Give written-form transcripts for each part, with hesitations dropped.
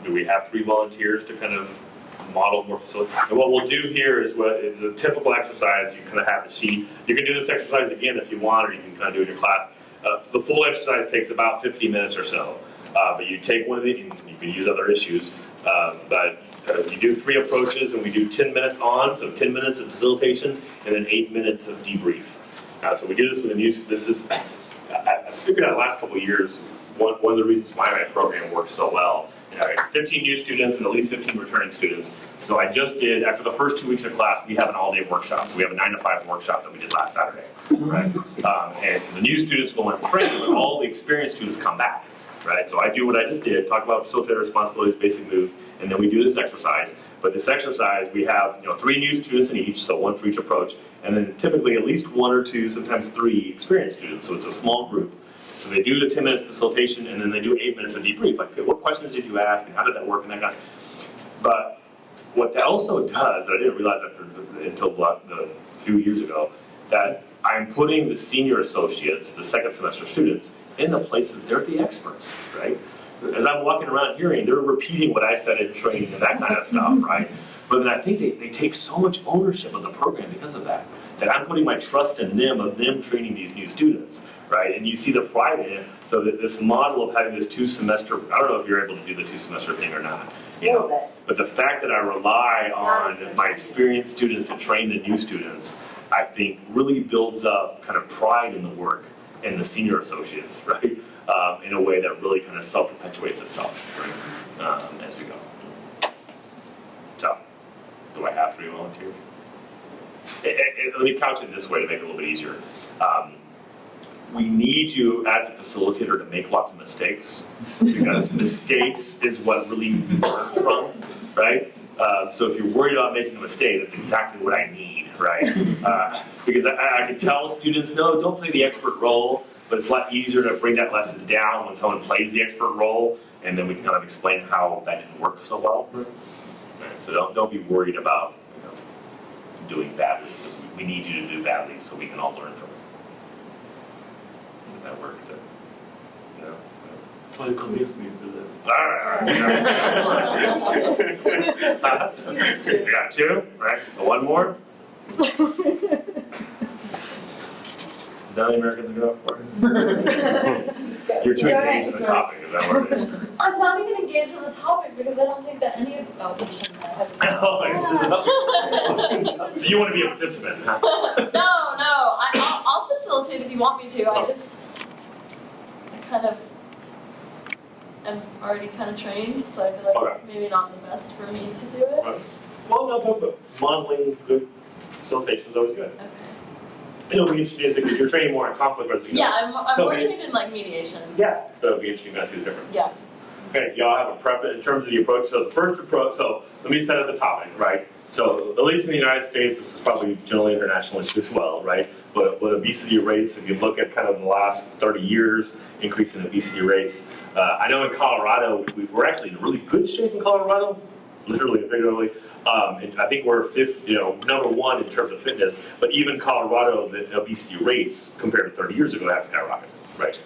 do we have 3 volunteers to kind of model more facility? And what we'll do here is what is a typical exercise. You kind of have the sheet. You can do this exercise again if you want, or you can kind of do it in your class. The full exercise takes about 50 minutes or so. But you take one of these, you can use other issues, but you do 3 approaches, and we do 10 minutes on, so 10 minutes of facilitation, and then 8 minutes of debrief. So we do this with a new, this is, I figured out the last couple of years, one of the reasons why my program worked so well. 15 new students and at least 15 returning students. So I just did, after the first 2 weeks of class, we have an all-day workshop. So we have a 9 to 5 workshop that we did last Saturday, right? And so the new students will learn from training, but all the experienced students come back, right? So I do what I just did, talk about facilitator responsibilities, basic moves, and then we do this exercise. But this exercise, we have 3 new students in each, so 1 for each approach, and then typically at least 1 or 2, sometimes 3 experienced students. So it's a small group. So they do the 10 minutes facilitation, and then they do 8 minutes of debrief. Like, okay, what questions did you ask, and how did that work, and that kind of. But what that also does, and I didn't realize that until a few years ago, that I'm putting the senior associates, the second semester students, in the place that they're the experts, right? As I'm walking around hearing, they're repeating what I said in training and that kind of stuff, right? But then I think they take so much ownership of the program because of that, that I'm putting my trust in them, of them training these new students, right? And you see the pride in it. So that this model of having this 2-semester, I don't know if you're able to do the 2-semester thing or not, but the fact that I rely on my experienced students to train the new students, I think really builds up kind of pride in the work and the senior associates, right? In a way that really kind of self-perpetuates itself, right? As we go. So, do I have 3 volunteers? Let me couch it this way to make it a little bit easier. We need you as a facilitator to make lots of mistakes, because mistakes is what really we learn from, right? So if you're worried about making a mistake, that's exactly what I need, right? Because I can tell students, no, don't play the expert role, but it's a lot easier to bring that lesson down when someone plays the expert role, and then we can kind of explain how that didn't work so well. Right? So don't be worried about doing badly, because we need you to do badly so we can all learn from it. Does that work? No? Well, you convinced me to that. All right. We got 2, right? So 1 more. None of the Americans are going for it. You're too engaged in the topic, is that what it is? I'm not even engaged in the topic because I don't think that any of we shouldn't have. So you want to be a participant, huh? No, I'll facilitate if you want me to. I kind of am already kind of trained, so I feel like it's maybe not the best for me to do it. Right. Well, no, but modeling good facilitation is always good. Okay. It'll be interesting as you're training more on conflict resolution. Yeah, I'm more trained in like mediation. Yeah, so it'll be interesting to see the difference. Yeah. Okay, y'all have a preference in terms of the approach. So the first approach, so let me set up the topic, right? So at least in the United States, this is probably generally international issue as well, right? But with obesity rates, if you look at kind of the last 30 years, increase in obesity rates. I know in Colorado, we're actually in really good shape in Colorado, literally and figuratively. And I think we're number 1 in terms of fitness, but even Colorado, the obesity rates compared to 30 years ago have skyrocketed, right?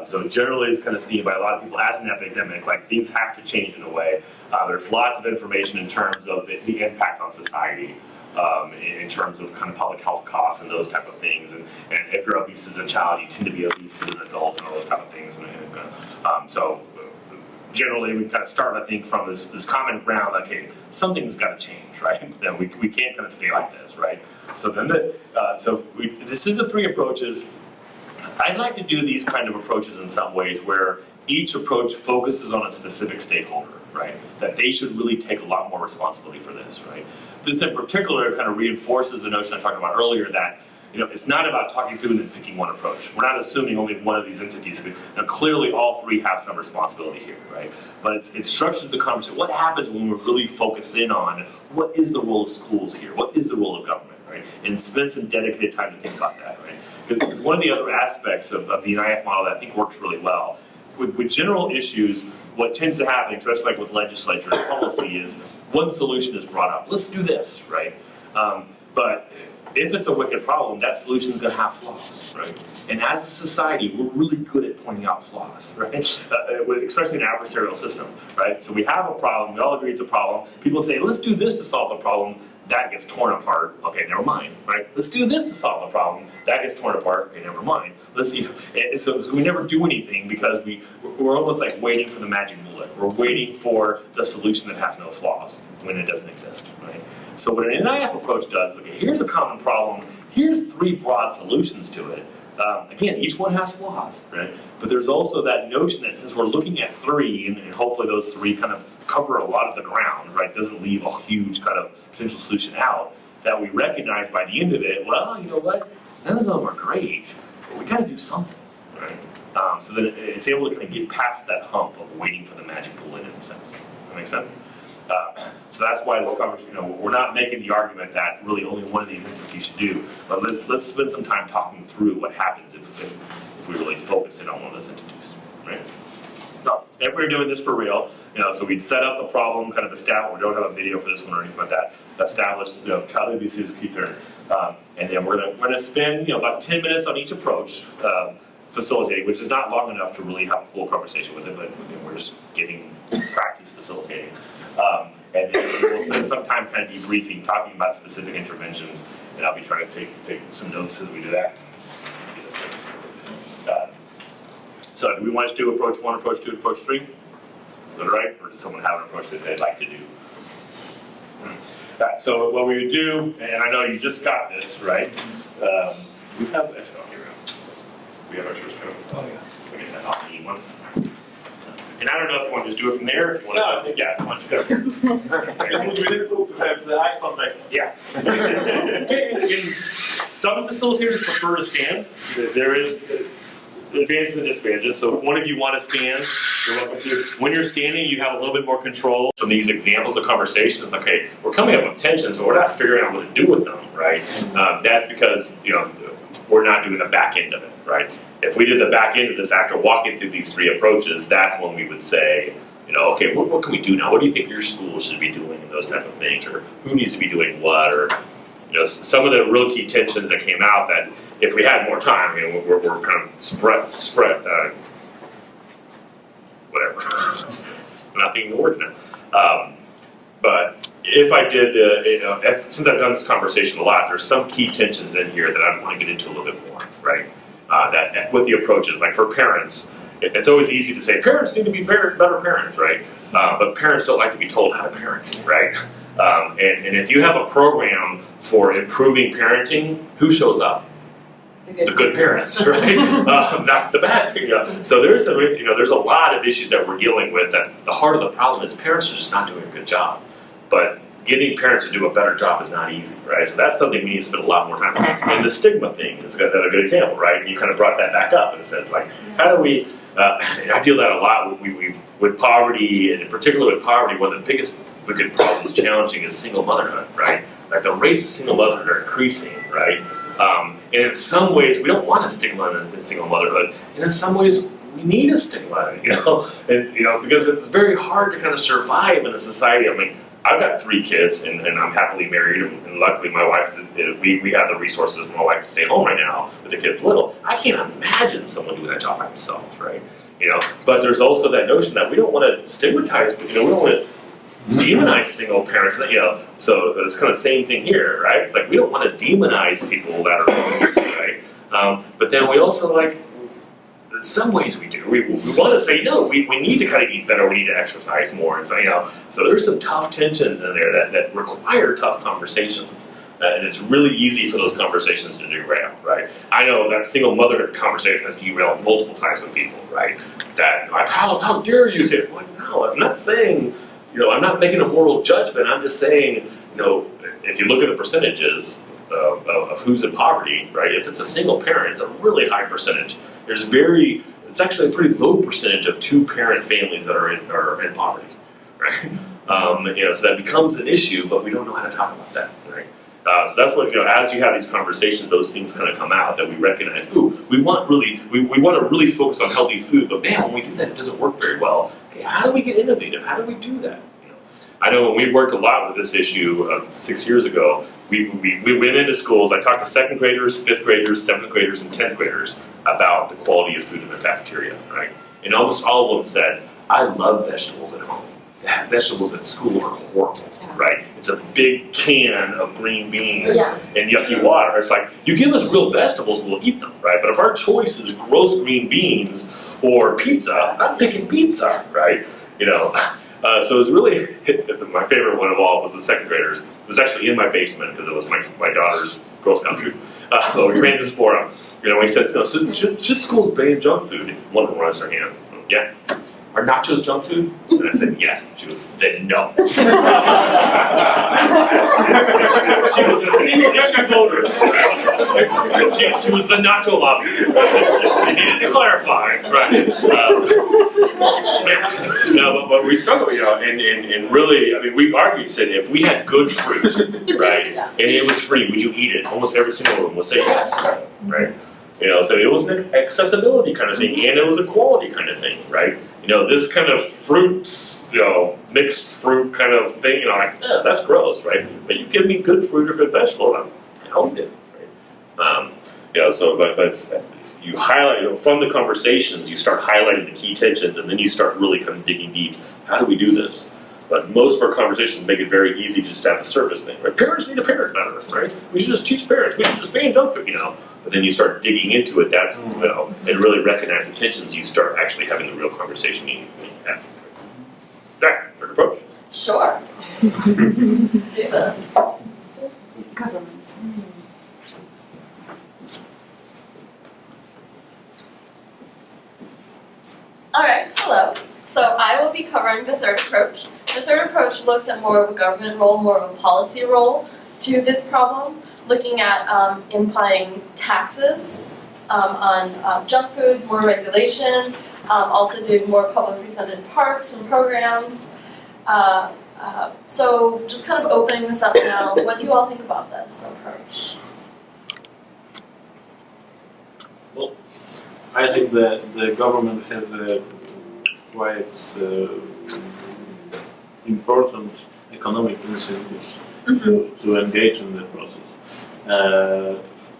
So generally it's kind of seen by a lot of people as an epidemic, like things have to change in a way. There's lots of information in terms of the impact on society, in terms of kind of public health costs and those type of things. And if you're obese as a child, you tend to be obese as an adult and all those type of things. So generally we kind of start, I think, from this common ground, like, okay, something's got to change, right? We can't kind of stay like this, right? So then this is the 3 approaches. I'd like to do these kind of approaches in some ways where each approach focuses on a specific stakeholder, right? That they should really take a lot more responsibility for this, right? This in particular kind of reinforces the notion I talked about earlier that it's not about talking through and then picking one approach. We're not assuming only one of these entities. Now, clearly, all 3 have some responsibility here, right? But it structures the conversation. What happens when we really focus in on what is the role of schools here? What is the role of government, right? And spend some dedicated time to think about that, right? Because one of the other aspects of the NIF model that I think works really well, with general issues, what tends to happen, especially like with legislature and policy, is one solution is brought up. Let's do this, right? But if it's a wicked problem, that solution is going to have flaws, right? And as a society, we're really good at pointing out flaws, right? Especially in an adversarial system, right? So we have a problem, we all agree it's a problem. People say, let's do this to solve the problem. That gets torn apart. Okay, never mind, right? Let's do this to solve the problem. That gets torn apart. Okay, never mind. Let's see. So we never do anything because we're almost like waiting for the magic bullet. We're waiting for the solution that has no flaws when it doesn't exist, right? So what an NIF approach does is, okay, here's a common problem. Here's 3 broad solutions to it. Again, each one has flaws, right? But there's also that notion that since we're looking at 3, and hopefully those 3 kind of cover a lot of the ground, right? Doesn't leave a huge kind of potential solution out, that we recognize by the end of it, well, you know what? None of them are great, but we got to do something, right? So that it's able to kind of get past that hump of waiting for the magic bullet in a sense. Does that make sense? So that's why this conversation, we're not making the argument that really only one of these entities should do, but let's spend some time talking through what happens if we really focus in on one of those entities, right? So if we're doing this for real, so we'd set up the problem, kind of establish. We don't have a video for this one or anything like that. Establish, how do these key terms, and then we're gonna spend, about 10 minutes on each approach, facilitating, which is not long enough to really have a full conversation with it, but we're just getting practice facilitating. And then we'll spend some time kind of debriefing, talking about specific interventions, and I'll be trying to take some notes as we do that. So do we want to do approach 1, approach 2, approach 3? Is that right? Or does someone have an approach that they'd like to do? So what we would do, and I know you just got this, right? We have, actually, here we go. We have our source code. Oh, yeah. I guess I'll need one. And I don't know if you want to just do it from there. If you want No, I think yeah, why don't you go? it would be really cool to have the eye contact. Yeah. Some facilitators prefer to stand. There is advantages and disadvantages. So if one of you want to stand, you're welcome to. When you're standing, you have a little bit more control. Some of these examples of conversation, it's like, okay, we're coming up with tensions, but we're not figuring out what to do with them, right? That's because, we're not doing the back end of it, right? If we did the back end of this after walking through these 3 approaches, that's when we would say, okay, what can we do now? What do you think your school should be doing, and those type of things, or who needs to be doing what, or some of the real key tensions that came out that if we had more time, we're kind of spread, whatever. I'm not thinking the words now. But if I did, since I've done this conversation a lot, there's some key tensions in here that I want to get into a little bit more, right? That with the approaches, like for parents, it's always easy to say parents need to be better parents, right? But parents don't like to be told how to parent, right? And if you have a program for improving parenting, who shows up? The good parents, right? Not the bad parents. So there's a lot of issues that we're dealing with. That the heart of the problem is parents are just not doing a good job. But getting parents to do a better job is not easy, right? So that's something we need to spend a lot more time on. And the stigma thing is a good example, right? And you kind of brought that back up in a sense, like how do we? And I deal that a lot with poverty, and in particular with poverty. One of the biggest wicked problems, challenging, is single motherhood, right? Like the rates of single motherhood are increasing, right? And in some ways, we don't want a stigma in single motherhood, and in some ways, we need a stigma, and because it's very hard to kind of survive in a society. I mean, I've got 3 kids, and I'm happily married, and luckily my wife's, we have the resources for my wife to stay home right now with the kids little. I can't imagine someone doing that job by themselves, right? But there's also that notion that we don't want to stigmatize, we don't want to demonize single parents, so it's kind of the same thing here, right? It's like we don't want to demonize people that are mothers, right? But then we also in some ways we do. We want to say, no, we need to kind of eat better, we need to exercise more, and so there's some tough tensions in there that require tough conversations. And it's really easy for those conversations to derail, right? I know that single motherhood conversation has derailed multiple times with people, right? That, like, how dare you say it? Well, no, I'm not saying, I'm not making a moral judgment. I'm just saying, if you look at the percentages of who's in poverty, right? If it's a single parent, it's a really high percentage. It's actually a pretty low percentage of 2-parent families that are in poverty, right? So that becomes an issue, but we don't know how to talk about that, right? So that's what, as you have these conversations, those things kind of come out that we recognize, we want to really focus on healthy food, but man, when we do that, it doesn't work very well. Okay, how do we get innovative? How do we do that? I know when we worked a lot with this issue 6 years ago, we went into schools. I talked to 2nd graders, 5th graders, 7th graders, and 10th graders about the quality of food and the cafeteria, right? And almost all of them said, I love vegetables at home. Vegetables at school are horrible, right? It's a big can of green beans and yucky water. It's like, you give us real vegetables, we'll eat them, right? But if our choice is gross green beans or pizza, I'm picking pizza, right? You know, so it was really, my favorite one of all was the 2nd graders. It was actually in my basement because it was my daughter's Girl Scout troop. We ran this for him. You know, he said, you know, should schools ban junk food? One of them raised their hand. Yeah. Are nachos junk food? And I said, yes. She goes, then no. She was a single issue voter. She was the nacho lobby. She needed to clarify, right? But we struggled, you know, and really, I mean, we argued, said if we had good fruit, right, and it was free, would you eat it? Almost every single one would say yes, right? You know, so it was an accessibility kind of thing, and it was a quality kind of thing, right? You know, this kind of fruits, you know, mixed fruit kind of thing, you know, like, that's gross, right? But you give me good fruit or good vegetable, I'll eat it, right? You know, so, but you highlight, you know, from the conversations, you start highlighting the key tensions, and then you start really kind of digging deep. How do we do this? But most of our conversations make it very easy just to have the surface thing, right? Parents need to parent better, right? We should just teach parents. We should just ban junk food, you know? But then you start digging into it, that's, you know, and really recognize the tensions, you start actually having the real conversation you need to have. That, third approach. Sure. Let's do this. Government. Alright, hello. So I will be covering the 3rd approach. The 3rd approach looks at more of a government role, more of a policy role to this problem, looking at implying taxes on junk foods, more regulation, also doing more publicly funded parks and programs. So just kind of opening this up now, what do you all think about this approach? Well, I think that the government has a quite important economic incentives to engage in the process.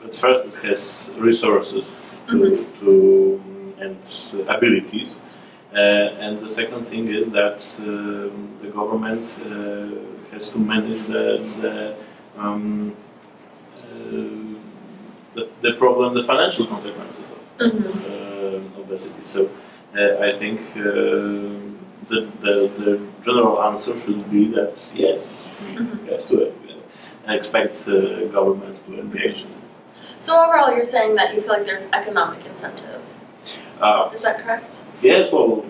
At first, it has resources to and abilities, and the second thing is that the government has to manage the problem, the financial consequences of obesity. So I think the general answer should be that yes, we have to expect government to engage in it. So overall, you're saying that you feel like there's economic incentive. Is that correct? Yes, well,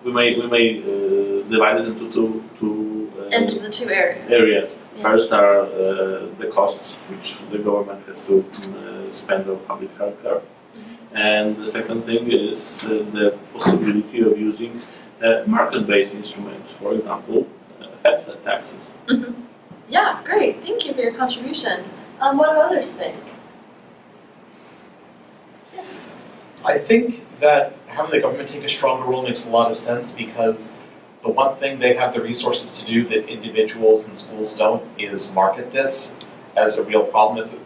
we may divide it into Into the 2 areas. areas. Yeah. First are the costs which the government has to spend on public health care. And the second thing is the possibility of using market-based instruments, for example, fat taxes. Yeah, great. Thank you for your contribution. What do others think? Yes. I think that having the government take a stronger role makes a lot of sense because the one thing they have the resources to do that individuals and schools don't is market this as a real problem. If a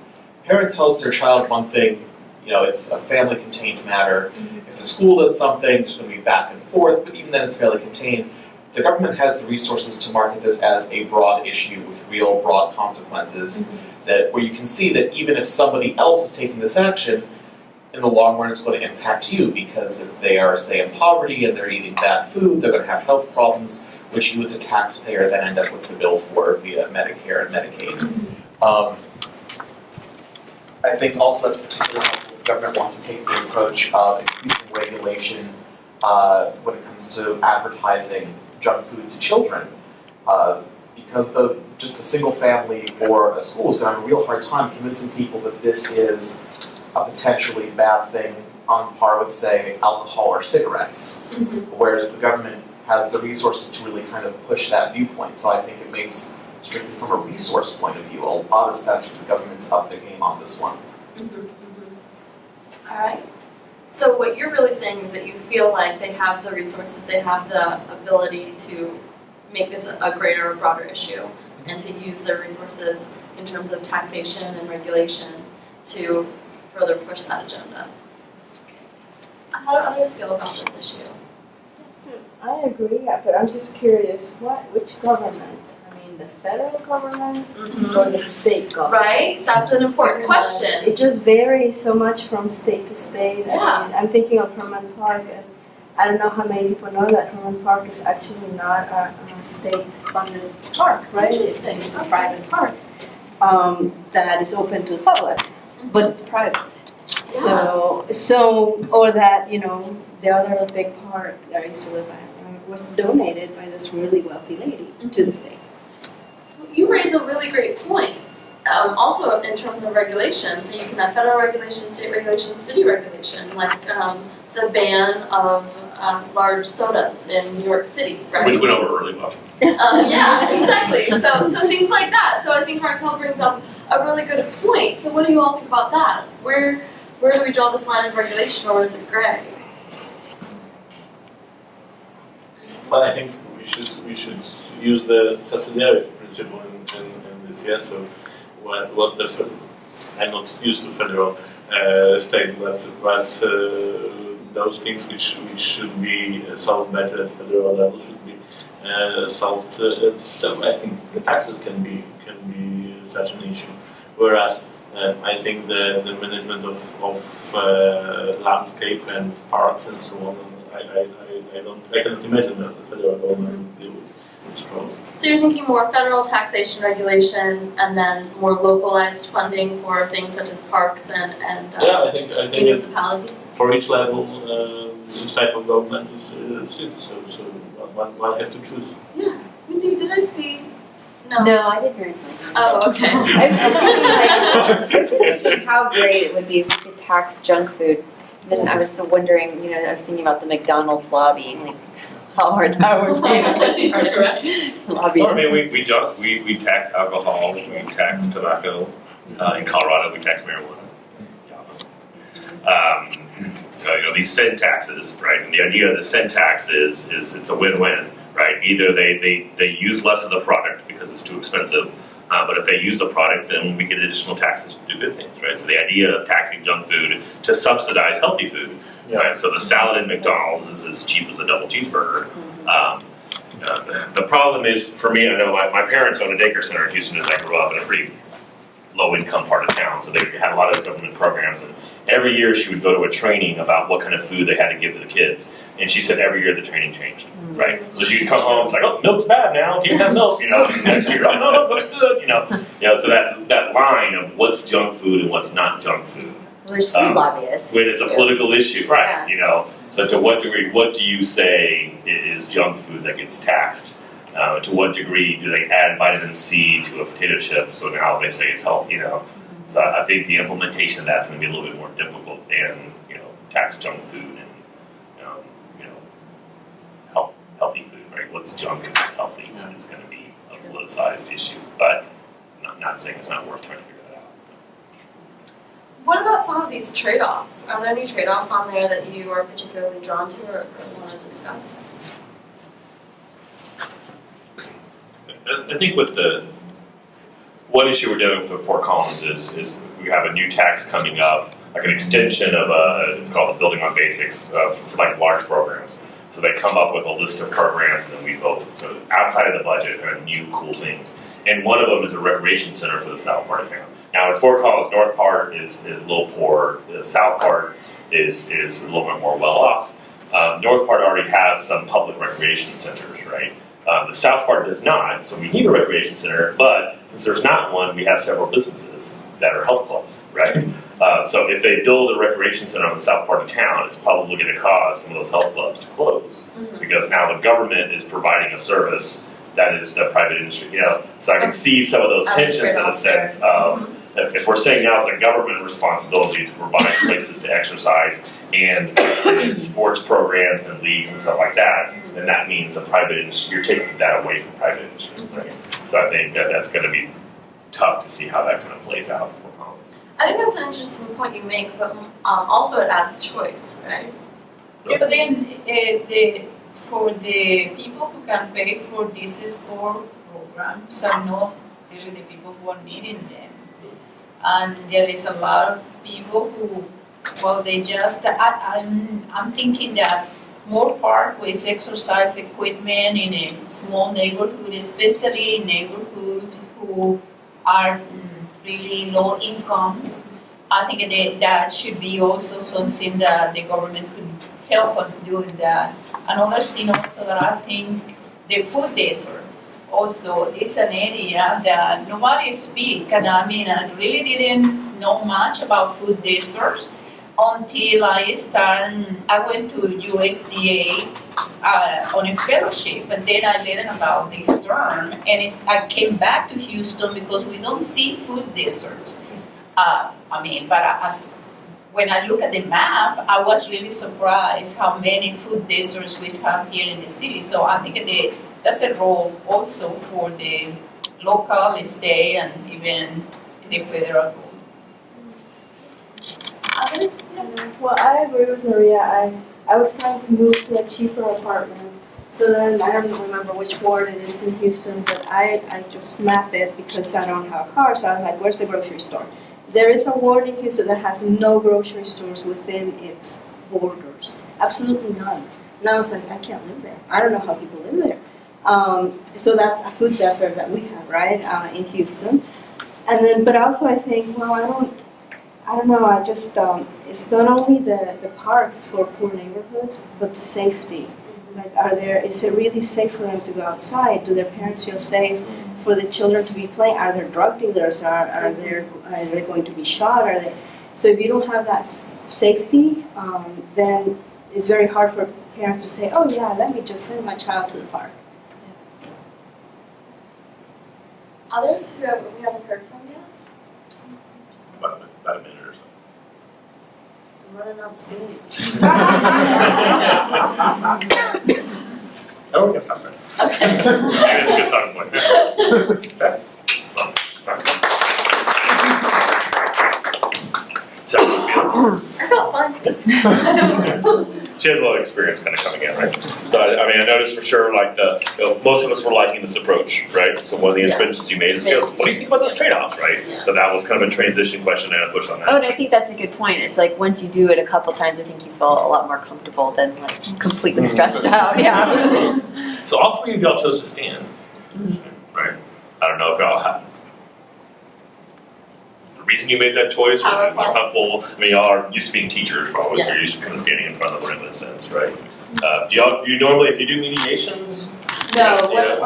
parent tells their child one thing, you know, it's a family-contained matter. If a school does something, there's going to be back and forth, but even then it's fairly contained. The government has the resources to market this as a broad issue with real broad consequences that where you can see that even if somebody else is taking this action, in the long run it's going to impact you because if they are, say, in poverty and they're eating bad food, they're going to have health problems, which you as a taxpayer then end up with the bill for via Medicare and Medicaid. I think also that's particularly helpful if the government wants to take the approach of increasing regulation when it comes to advertising junk food to children. Because of just a single family or a school is going to have a real hard time convincing people that this is a potentially bad thing on par with, say, alcohol or cigarettes. Whereas the government has the resources to really kind of push that viewpoint. So I think it makes, strictly from a resource point of view, a lot of sense for the government to up their game on this one. All right. So what you're really saying is that you feel like they have the resources, they have the ability to make this a greater or broader issue, and to use their resources in terms of taxation and regulation to further push that agenda. How do others feel about this issue? I agree, but I'm just curious, which government? I mean, the federal government or the state government? Right? That's an important question. It just varies so much from state to state. Yeah. I mean, I'm thinking of Herman Park, and I don't know how many people know that Herman Park is actually not a state-funded park, right? Interesting. It's a private park that is open to the public, but it's private. So, or that, the other big park that I used to live at was donated by this really wealthy lady to the state. You raise a really great point. Also, in terms of regulation, so you can have federal regulation, state regulation, city regulation, like the ban of large sodas in New York City, right? Which went over really well. Yeah, exactly. So things like that. So I think Raquel brings up a really good point. So what do you all think about that? Where do we draw this line of regulation, or is it gray? Well, I think we should use the subsidiarity principle in this. Yes. So what the I'm not used to federal state, but those things which should be solved better at federal level should be solved. So I think the taxes can be such an issue. Whereas I think the management of landscape and parks and so on, I cannot imagine that the federal government will deal with this problem. So you're thinking more federal taxation regulation, and then more localized funding for things such as parks and Yeah, I think municipalities. for each level, each type of government is it. So one has to choose. Yeah. Mindy, did I see? No. No, I didn't hear something. Oh, okay. I was just thinking how great it would be if we could tax junk food. Then I was wondering, I was thinking about the McDonald's lobby, like how hard that would be against lobbyists. Well, I mean, we tax alcohol, we tax tobacco. In Colorado, we tax marijuana. So these sin taxes, right? And the idea of the sin tax is it's a win-win, right? Either they use less of the product because it's too expensive, but if they use the product, then we get additional taxes to do good things, right? So the idea of taxing junk food to subsidize healthy food, right? So the salad in McDonald's is as cheap as a double cheeseburger. The problem is, for me, I know my parents own a daycare center in Houston as I grew up in a pretty low-income part of town, so they had a lot of government programs, and every year she would go to a training about what kind of food they had to give to the kids, and she said every year the training changed, right? So she'd come home, it's like, oh, milk's bad now, can't have milk, next year, oh, no, milk's good, so that line of what's junk food and what's not junk food. Well, there's food lobbyists. When it's a political issue, right, so to what degree, what do you say is junk food that gets taxed? To what degree do they add vitamin C to a potato chip, so now they say it's healthy, So I think the implementation of that's going to be a little bit more difficult than, tax junk food and, healthy food, right? What's junk and what's healthy is going to be a politicized issue, but I'm not saying it's not worth trying to figure that out. What about some of these trade-offs? Are there any trade-offs on there that you are particularly drawn to or want to discuss? I think with one issue we're dealing with Fort Collins is we have a new tax coming up, like an extension of it's called the Building on Basics for like large programs. So they come up with a list of programs and then we vote. So outside of the budget, kind of new cool things. And one of them is a recreation center for the south part of town. Now in Fort Collins, north part is a little poor. The south part is a little bit more well off. North part already has some public recreation centers, right? The south part does not, so we need a recreation center, but since there's not one, we have several businesses that are health clubs, right? So if they build a recreation center on the south part of town, it's probably going to cause some of those health clubs to close, because now the government is providing a service that is the private industry, So I can see some of those tensions in a sense of, if we're saying now it's a government responsibility to provide places to exercise and sports programs and leagues and stuff like that, then that means the private industry, you're taking that away from private industry, right? So I think that's going to be tough to see how that kind of plays out for Collins. I think that's an interesting point you make, but also it adds choice, right? Yeah, but then for the people who can pay for these sport programs are not really the people who are needing them. And there is a lot of people who, well, they just, I'm thinking that more parkways, exercise equipment in a small neighborhood, especially in neighborhoods who are really low income. I think that should be also something that the government could help on doing that. Another thing also that I think the food desert also is an area that nobody speaks. And I mean, I really didn't know much about food deserts until I went to USDA on a fellowship, and then I learned about this term, and I came back to Houston because we don't see food deserts. When I look at the map, I was really surprised how many food deserts we have here in the city. So I think that's a role also for the local, state, and even the federal government. Others? Well, I agree with Maria. I was trying to move to a cheaper apartment. So then I don't remember which ward it is in Houston, but I just map it because I don't have a car. So I was like, where's the grocery store? There is a ward in Houston that has no grocery stores within its borders. Absolutely none. And I was like, I can't live there. I don't know how people live there. So that's a food desert that we have, right, in Houston. And then, but also I think, well, I don't know, I just, it's not only the parks for poor neighborhoods, but the safety. Like, is it really safe for them to go outside? Do their parents feel safe for the children to be playing? Are there drug dealers? Are they going to be shot? So if you don't have that safety, then it's very hard for parents to say, oh yeah, let me just send my child to the park. Others who we haven't heard from yet? About a minute or so. I'm running out of steam. Oh, we can stop there. Okay. Maybe it's a good starting point. Okay. Well, sorry. So, I felt fine. she has a lot of experience kind of coming in, right? So, I noticed for sure, like, most of us were liking this approach, right? So one of the interventions you made is, what do you think about those trade-offs, right? Yeah. So that was kind of a transition question and a push on that. Oh, and I think that's a good point. It's like once you do it a couple times, I think you feel a lot more comfortable than like completely stressed out. Yeah. So all three of y'all chose to stand, right? I don't know if y'all have the reason you made that choice, or if you're more comfortable. I mean, y'all are used to being teachers, probably, so you're used to kind of standing in front of the room in a sense, right? Do you normally, if you do mediations? No,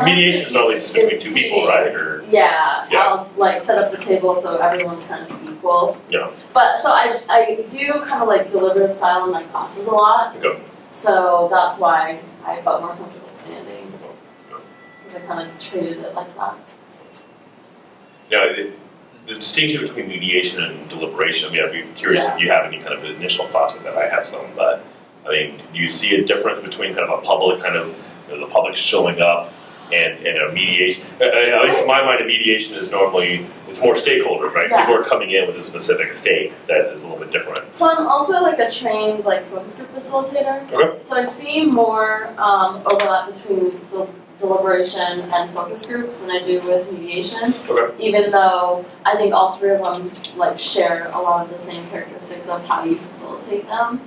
mediation is normally just between two people, right? Or yeah, I'll like set up the table so everyone's kind of equal. Yeah. But so I do kind of like deliberative style in my classes a lot. Okay. So that's why I felt more comfortable standing. Because I kind of treated it like that. Now, the distinction between mediation and deliberation, I mean, I'd be curious if you have any kind of initial thoughts with that. I have some, but I mean, do you see a difference between kind of a public kind of, the public showing up and a mediation? At least in my mind, a mediation is normally, it's more stakeholders, right? Yeah. People are coming in with a specific stake that is a little bit different. So I'm also like a trained like focus group facilitator. Okay. So I see more overlap between deliberation and focus groups than I do with mediation. Okay. Even though I think all three of them like share a lot of the same characteristics of how you facilitate them.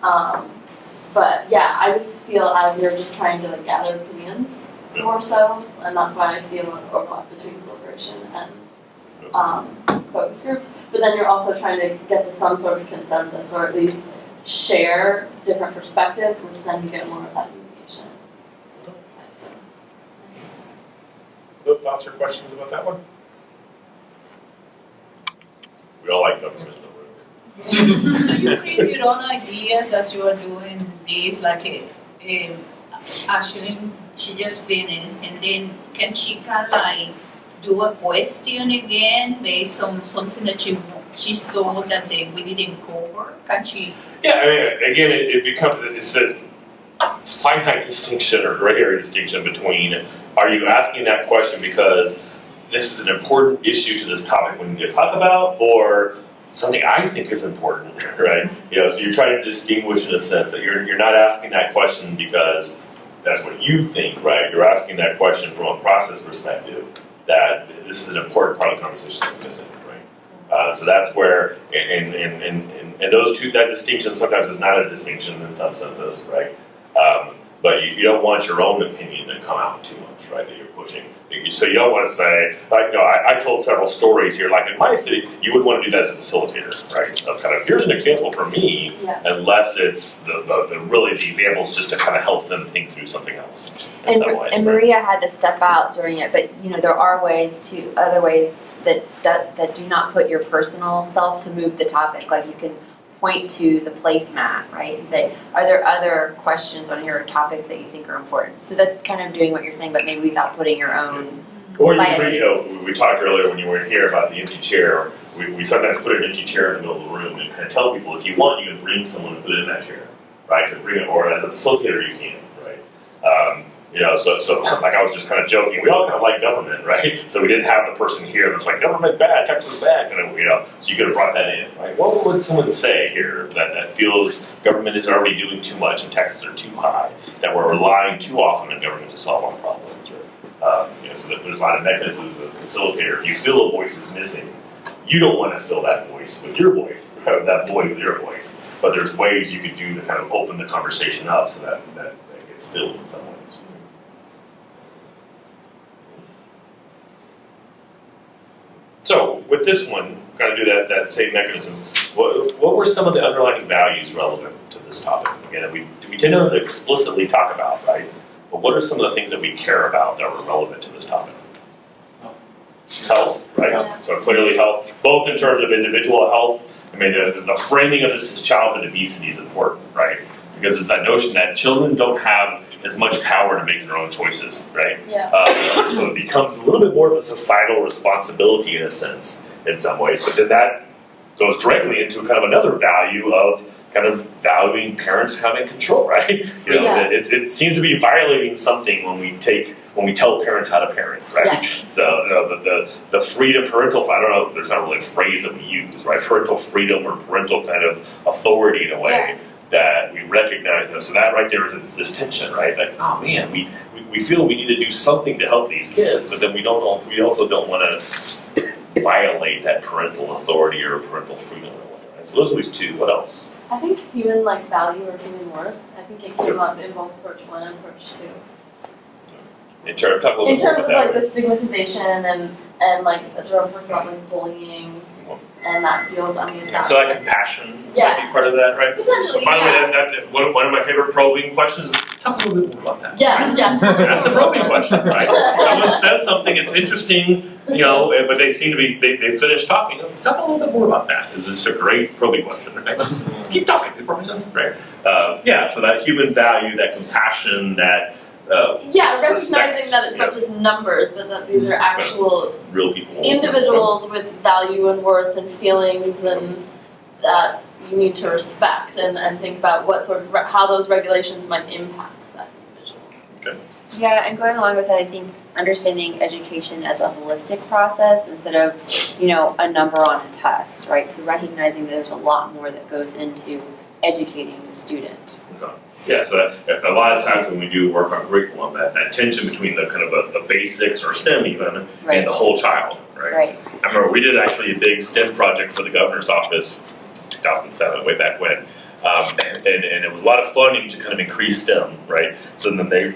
But yeah, I just feel as you're just trying to like gather opinions more so, and that's why I see a lot of overlap between deliberation and focus groups. But then you're also trying to get to some sort of consensus, or at least share different perspectives, which then you get more of that mediation. So. No thoughts or questions about that one? We all like government. Do you bring your own ideas as you are doing this? Like, actually, she just finished, and then can she kind of like do a question again based on something that she thought that we didn't cover? Can she? Yeah, I mean, again, it becomes, it's a finite distinction or gray area distinction between, are you asking that question because this is an important issue to this topic we need to talk about, or something I think is important, right? So you're trying to distinguish in a sense that you're not asking that question because that's what you think, right? You're asking that question from a process perspective, that this is an important part of the conversation that's missing, right? So that's where, and those two, that distinction sometimes is not a distinction in some senses, right? But you don't want your own opinion to come out too much, right, that you're pushing. So you don't want to say, like, you know, I told several stories here, like in my city, you wouldn't want to do that as a facilitator, right? Of kind of, here's an example from me, unless it's the really the examples just to kind of help them think through something else in some way. And Maria had to step out during it, but you know, there are other ways that do not put your personal self to move the topic. Like you can point to the placemat, right, and say, are there other questions on here or topics that you think are important? So that's kind of doing what you're saying, but maybe without putting your own or you biases. we talked earlier when you weren't here about the empty chair. We sometimes put an empty chair in the middle of the room and kind of tell people, if you want, you can bring someone and put it in that chair, right? To bring it, or as a facilitator, you can, right? You know, so like I was just kind of joking. We all kind of like government, right? So we didn't have the person here that's like, government bad, Texas bad, kind of, you know. So you could have brought that in, right? What would someone say here that feels government is already doing too much and taxes are too high, that we're relying too often on government to solve our problems? Or, you know, so there's a lot of mechanisms as a facilitator. If you feel a voice is missing, you don't want to fill that voice with your voice, or that void with your voice. But there's ways you could do to kind of open the conversation up so that gets filled in some ways. So with this one, kind of do that same mechanism. What were some of the underlying values relevant to this topic? Again, we tend to explicitly talk about, right? But what are some of the things that we care about that were relevant to this topic? Health, right? Yeah. So clearly health, both in terms of individual health. I mean, the framing of this as childhood obesity is important, right? Because it's that notion that children don't have as much power to make their own choices, right? Yeah. So it becomes a little bit more of a societal responsibility in a sense, in some ways. But then that goes directly into kind of another value of kind of valuing parents having control, right? You know, Yeah. it seems to be violating something when we tell parents how to parent, right? Yeah. So you know, the freedom, parental, I don't know, there's not really a phrase that we use, right? Parental freedom or parental kind of authority in a way. Yeah. That we recognize, you know, so that right there is this tension, right? Like, oh man, we feel we need to do something to help these kids, but then we also don't want to violate that parental authority or parental freedom or whatever. Right? So those are these two. What else? I think human value or human worth. I think it came up in both approach 1 and approach 2. In terms, talk a little In bit more terms of about like that. the stigmatization and like the drug work about like bullying and that deals. I mean, So that compassion Yeah. might be part of that, right? potentially, By the yeah. way, that one of my favorite probing questions is talk a little bit more about that. Yeah, yeah. That's a probing question, right? Someone says something, it's interesting, you know, but they seem to be, they finish talking. Talk a little bit more about that. This is a great probing question, right? Keep talking, right? Yeah, so that human value, that compassion, that Yeah, recognizing respect, that it's not just numbers, but that these are actual real people. individuals with value and worth and feelings, and that you need to respect and think about what sort of how those regulations might impact that individual. Yeah, and going along with that, I think understanding education as a holistic process instead of, you know, a number on a test, right? So recognizing that there's a lot more that goes into educating the student. Okay. Yeah, so that, a lot of times when we do work on curriculum, that tension between the kind of the basics or STEM even, Right. and the whole child, right? Right. I remember we did actually a big STEM project for the governor's office, 2007, way back when, and it was a lot of funding to kind of increase STEM, right? So then they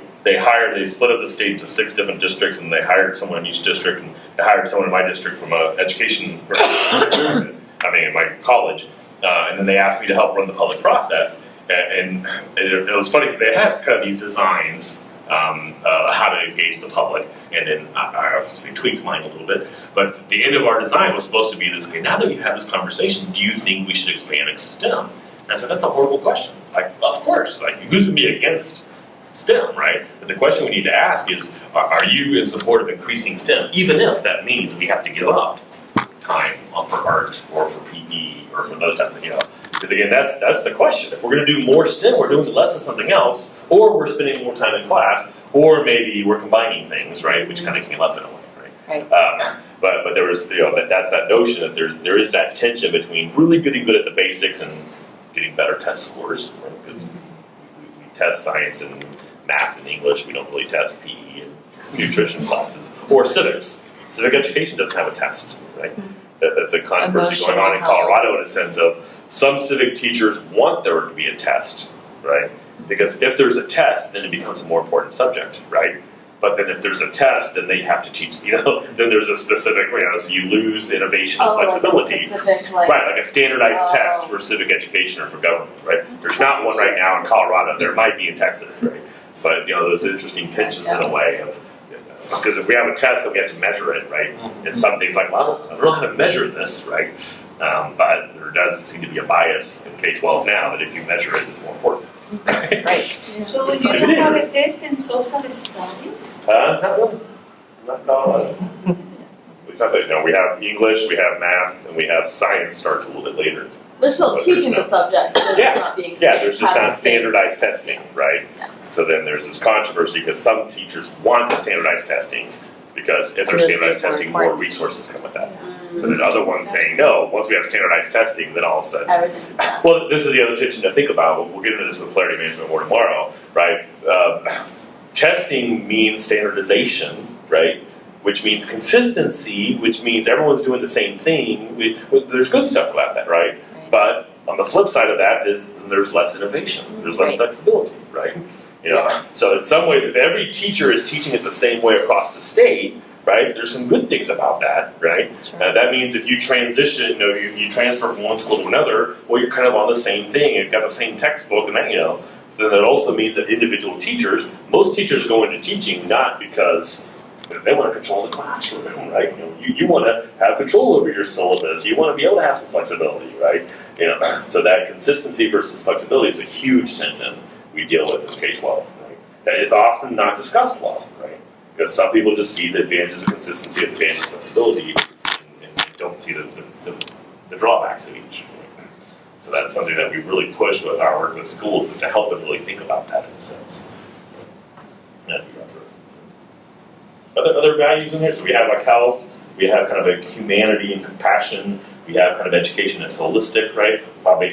split up the state into 6 different districts, and they hired someone in each district, and they hired someone in my district from education, in my college, and then they asked me to help run the public process, and it was funny because they had kind of these designs, how to engage the public, and then I obviously tweaked mine a little bit, but the end of our design was supposed to be this, okay, now that you have this conversation, do you think we should expand STEM? And I said, that's a horrible question. Like, of course, like, who's going to be against STEM, right? But the question we need to ask is, are you in support of increasing STEM, even if that means we have to give up time for art or for PE or for those types of, you know? Because again, that's the question. If we're going to do more STEM, we're doing less of something else, or we're spending more time in class, or maybe we're combining things, right? Which kind of came up in a way, right? Right. But there was, you know, that's that notion that there is that tension between really getting good at the basics and getting better test scores, right? Because we test science and math and English, we don't really test PE and nutrition classes, or civics. Civic education doesn't have a test, right? That's a controversy going on in Colorado in a sense of some civic teachers want there to be a test, right? Because if there's a test, then it becomes a more important subject, right? But then if there's a test, then they have to teach, then there's a specific, so you lose innovation and flexibility. Specific, Right, like a standardized test for civic education or for government, right? There's not one right now in Colorado. There might be in Texas, right? But there's interesting tensions in a way of, because if we have a test, then we have to measure it, right? And some things like, well, I don't know how to measure this, right? But there does seem to be a bias in K-12 now that if you measure it, it's more important. Right. So you don't have a test in social studies? Not really. Not Colorado. It's not that, we have English, we have math, and we have science starts a little bit later. They're still But teaching there's the subject, but Yeah. it's not being There's just having not standardized testing, right? Yeah. So then there's this controversy because some teachers want the standardized testing because if there's Because standardized it's more testing, more important. resources come with that. But then other ones saying, no, once we have standardized testing, then all of a sudden, everything. Yeah. well, this is the other tension to think about. We'll get into this with Clarity Management more tomorrow, right? Testing means standardization, right? Which means consistency, which means everyone's doing the same thing. There's good stuff about that, right? But on the flip side of that is there's less innovation. There's less Right. flexibility, right? So in some ways, if every teacher is teaching it the same way across the state, right? There's some good things about that, right? Sure. That means if you transition, you transfer from one school to another, well, you're kind of on the same thing. You've got the same textbook, and then then that also means that individual teachers, most teachers go into teaching not because they want to control the classroom, right? You want to have control over your syllabus. You want to be able to have some flexibility, right? So that consistency versus flexibility is a huge tension we deal with in K-12, right? That is often not discussed well, right? Because some people just see the advantages of consistency and the advantages of flexibility and don't see the drawbacks of each. Right? So that's something that we really push with our work with schools is to help them really think about that in a sense. Other values in here, so we have like health, we have kind of a humanity and compassion, we have kind of education as holistic, right?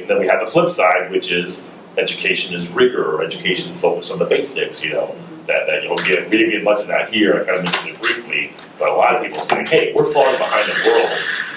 Then we have the flip side, which is education is rigor, or education focused on the basics, that you'll get, we didn't get much of that here, I kind of mentioned it briefly, but a lot of people saying, hey, we're falling behind the world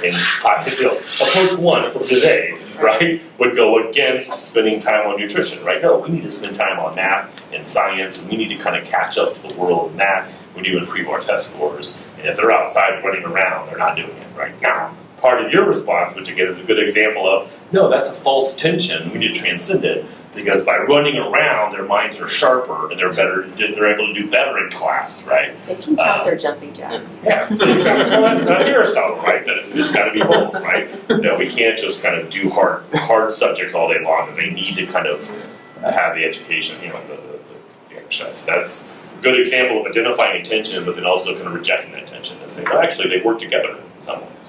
in science. Approach one from today, right, would go against spending time on nutrition, right? No, we need to spend time on math and science, and we need to kind of catch up to the world of math. We need to improve our test scores, and if they're outside running around, they're not doing it right now. Part of your response, which again is a good example of, no, that's a false tension, we need to transcend it, because by running around, their minds are sharper, and they're able to do better in class, right? They can count their jumping jacks. Yeah, so that's Aristotle, right? That it's got to be both, right? No, we can't just kind of do hard subjects all day long, and they need to kind of have the education, the exercise. That's a good example of identifying attention, but then also kind of rejecting that tension and saying, well, actually, they work together in some ways.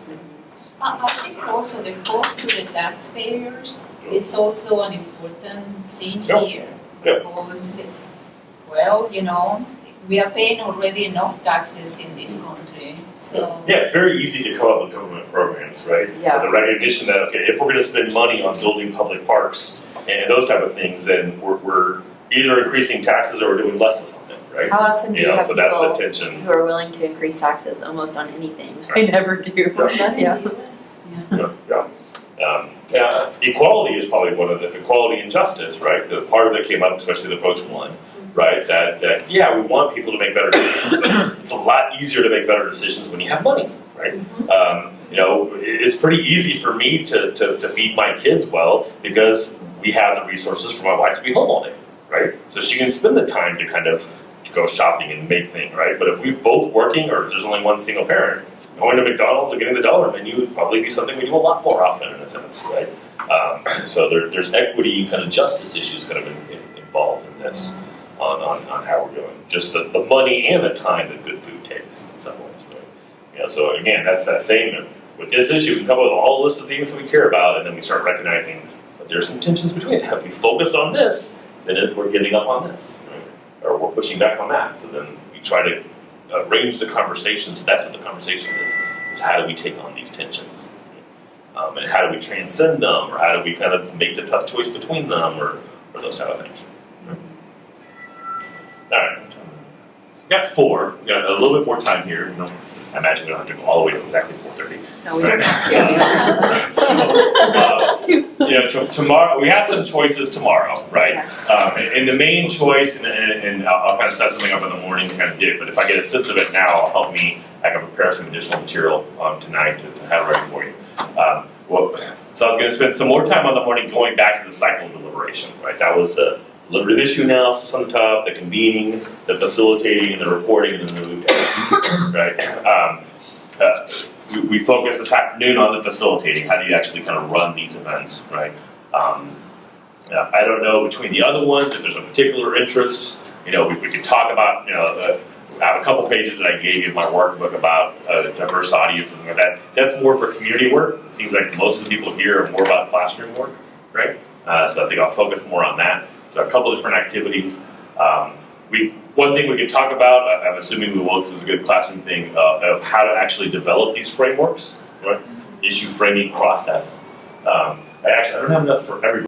I think also the cost to the taxpayers is also an important thing Yep. here. Yep. Because, well, we are paying already enough taxes in this country, so. Yeah, it's very easy to come up with government programs, right? Yeah. But the recognition that, okay, if we're going to spend money on building public parks and those type of things, then we're either increasing taxes or we're doing less of something, right? How often do you have So that's the people tension. who are willing to increase taxes almost on anything? Right. I never do. Yeah. Equality is probably one of the equality and justice, right? The part of it came up, especially the approach one, right? That we want people to make better decisions, but it's a lot easier to make better decisions when you have money, right? It's pretty easy for me to feed my kids well because we have the resources for my wife to be home all day, right? So she can spend the time to kind of go shopping and make things, right? But if we're both working, or if there's only one single parent, going to McDonald's and getting the dollar menu would probably be something we do a lot more often in a sense, right? So there's equity kind of justice issues kind of involved in this on how we're doing. Just the money and the time that good food takes in some ways, right? So again, that's that same, with this issue, we come up with all a list of things that we care about, and then we start recognizing that there's some tensions between it. If we focus on this, then we're giving up on this, right? Or we're pushing back on that. So then we try to arrange the conversation, so that's what the conversation is how do we take on these tensions? And how do we transcend them, or how do we kind of make the tough choice between them, or those type of things. got 4. We got a little bit more time here. You know, I imagine we don't have to go all the way to exactly 4:30. No, we don't have to. We don't have to. You know, tomorrow we have some choices tomorrow, right? And the main choice, and I'll kind of set something up in the morning to kind of get it. But if I get a sense of it now, it'll help me. I can prepare some additional material tonight to have ready for you. So I was going to spend some more time on the morning going back to the cycle of deliberation, right? That was the deliberative issue analysis on the top, the convening, the facilitating, and the reporting, and then the loop, right? We focused this afternoon on the facilitating. How do you actually kind of run these events, right? I don't know between the other ones if there's a particular interest. You know, we could talk about, you know, I have a couple pages that I gave you in my workbook about a diverse audience and things like that. That's more for community work. It seems like most of the people here are more about classroom work, right? So I think I'll focus more on that. So a couple different activities. One thing we can talk about, I'm assuming we will, because it's a good classroom thing, of how to actually develop these frameworks, right? Issue framing process. I don't have enough for everybody.